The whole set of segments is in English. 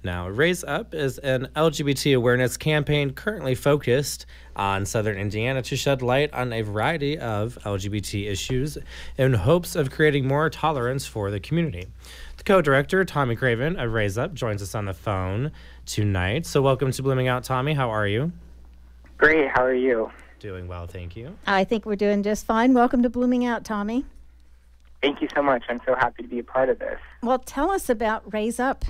Now, Raise Up is an LGBT awareness campaign currently focused on Southern Indiana to shed light on a variety of LGBT issues in hopes of creating more tolerance for the community. The co-director, Tommy Craven of Raise Up, joins us on the phone tonight. So welcome to Blooming Out, Tommy. How are you? Great. How are you? Doing well, thank you. I think we're doing just fine. Welcome to Blooming Out, Tommy. Thank you so much. I'm so happy to be a part of this. Well, tell us about Raise Up.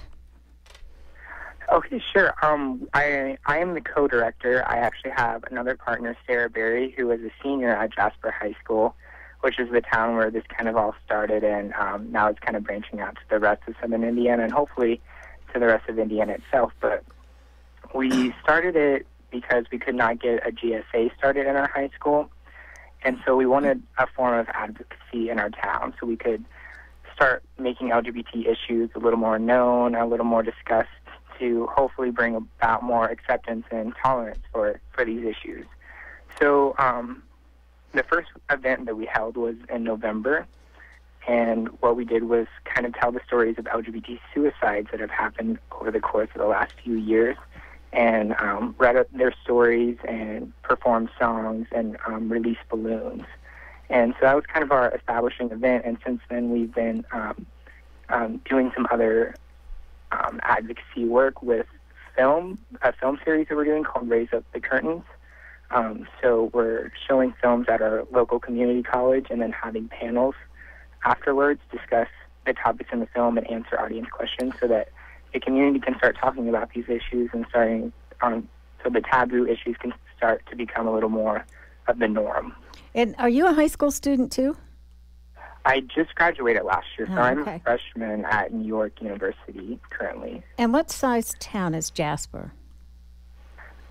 Okay, sure. I am the co-director. I actually have another partner, Sarah Berry, who is a senior at Jasper High School, which is the town where this kind of all started, and now it's kind of branching out to the rest of Southern Indiana and hopefully to the rest of Indiana itself. But we started it because we could not get a GSA started in our high school, and so we wanted a form of advocacy in our town so we could start making LGBT issues a little more known, a little more discussed, to hopefully bring about more acceptance and tolerance for these issues. So the first event that we held was in November, and what we did was kind of tell the stories of LGBT suicides that have happened over the course of the last few years, and read up their stories and performed songs and released balloons. And so that was kind of our establishing event, and since then we've been doing some other advocacy work with a film series that we're doing called Raise Up the Curtains. So we're showing films at our local community college and then having panels afterwards discuss the topics in the film and answer audience questions so that the community can start talking about these issues and so the taboo issues can start to become a little more of the norm. And are you a high school student too? I just graduated last year, so I'm okay. a freshman at New York University currently. And what size town is Jasper?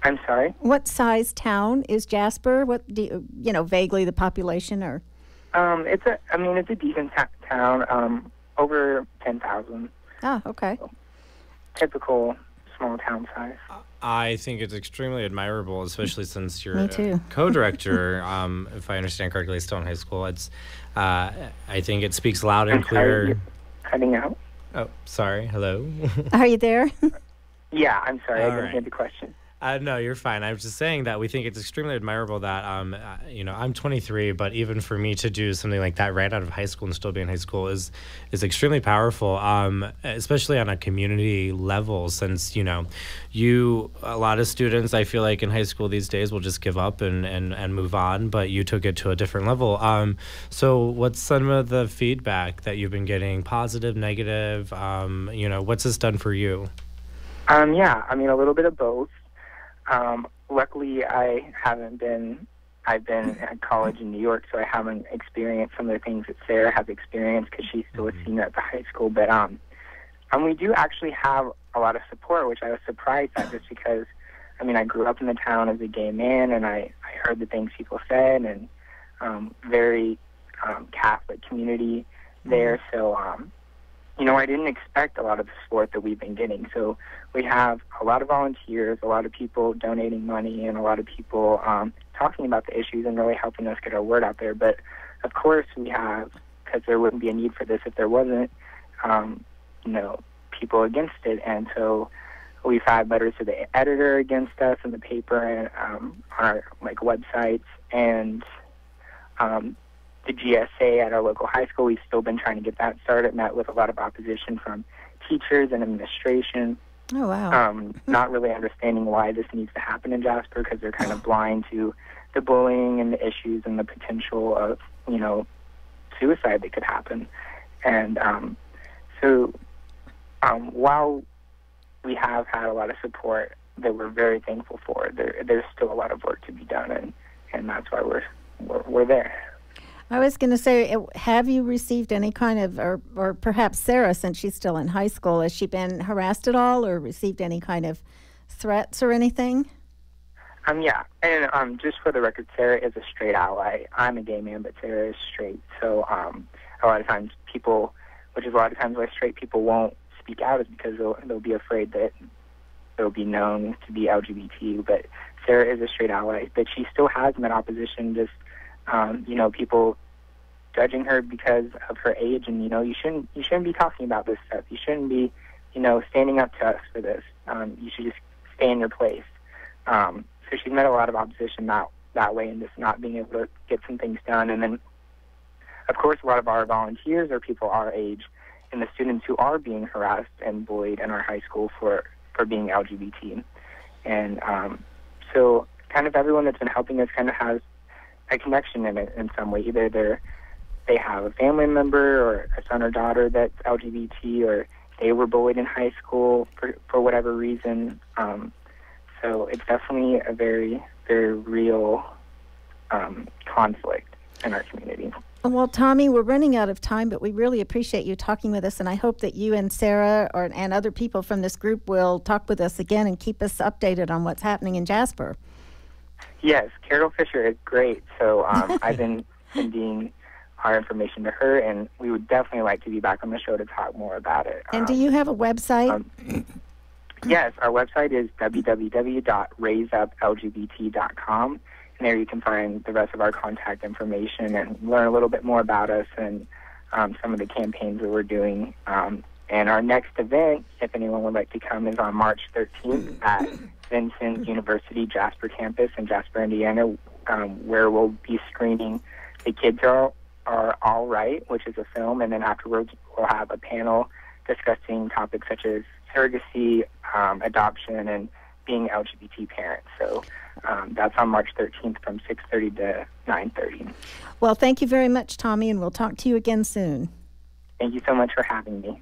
I'm sorry? What size town is Jasper? What do you know, vaguely the population or? It's a decent town, over 10,000. Oh, okay. So, typical small town size. I think it's extremely admirable, especially since you're Me too. co-director, if I understand correctly, still in high school. It's, I think it speaks loud and clear. Sorry, you're cutting out? Oh, sorry. Hello. Are you there? Yeah, I'm sorry. I didn't right. hear the question. No, you're fine. I was just saying that we think it's extremely admirable that, I'm 23, but even for me to do something like that right out of high school and still be in high school is extremely powerful, especially on a community level, since, a lot of students, I feel like in high school these days will just give up and move on, but you took it to a different level. So what's some of the feedback that you've been getting, positive, negative? What's this done for you? A little bit of both. Luckily, I've been at college in New York, so I haven't experienced some of the things that Sarah has experienced because she's still a senior at the high school. But we do actually have a lot of support, which I was surprised at just because, I grew up in the town as a gay man, and I heard the things people said, and very Catholic community there. So, I didn't expect a lot of the support that we've been getting. So we have a lot of volunteers, a lot of people donating money, and a lot of people talking about the issues and really helping us get our word out there. But, of course, we have, because there wouldn't be a need for this if there wasn't, people against it. And so we've had letters to the editor against us in the paper and on our websites, and the GSA at our local high school. We've still been trying to get that started, met with a lot of opposition from teachers and administration. Oh, wow. Not really understanding why this needs to happen in Jasper because they're kind of blind to the bullying and the issues and the potential of, suicide that could happen. And while we have had a lot of support that we're very thankful for, there's still a lot of work to be done, and that's why we're there. I was going to say, have you received any kind of, or perhaps Sarah, since she's still in high school, has she been harassed at all or received any kind of threats or anything? Yeah, and just for the record, Sarah is a straight ally. I'm a gay man, but Sarah is straight. So a lot of times why straight people won't speak out is because they'll be afraid that they'll be known to be LGBT. But Sarah is a straight ally, but she still has met opposition, just people judging her because of her age, and you shouldn't be talking about this stuff. You shouldn't be standing up to us for this. You should just stay in your place. So she's met a lot of opposition that way and just not being able to get some things done. And then, of course, a lot of our volunteers are people our age and the students who are being harassed and bullied in our high school for being LGBT. And so kind of everyone that's been helping us kind of has a connection in it in some way. Either they have a family member or a son or daughter that's LGBT, or they were bullied in high school for whatever reason. So it's definitely a very, very real conflict in our community. Well, Tommy, we're running out of time, but we really appreciate you talking with us, and I hope that you and Sarah and other people from this group will talk with us again and keep us updated on what's happening in Jasper. Yes, Carol Fisher is great. So I've been sending our information to her, and we would definitely like to be back on the show to talk more about it. And do you have a website? Yes, our website is www.raiseupLGBT.com, and there you can find the rest of our contact information and learn a little bit more about us and some of the campaigns that we're doing. And our next event, if anyone would like to come, is on March 13th at Vincent University Jasper campus in Jasper, Indiana, where we'll be screening The Kids Are All Right, which is a film, and then afterwards we'll have a panel discussing topics such as surrogacy, adoption, and being LGBT parents. So that's on March 13th from 6:30 to 9:30. Well, thank you very much, Tommy, and we'll talk to you again soon. Thank you so much for having me.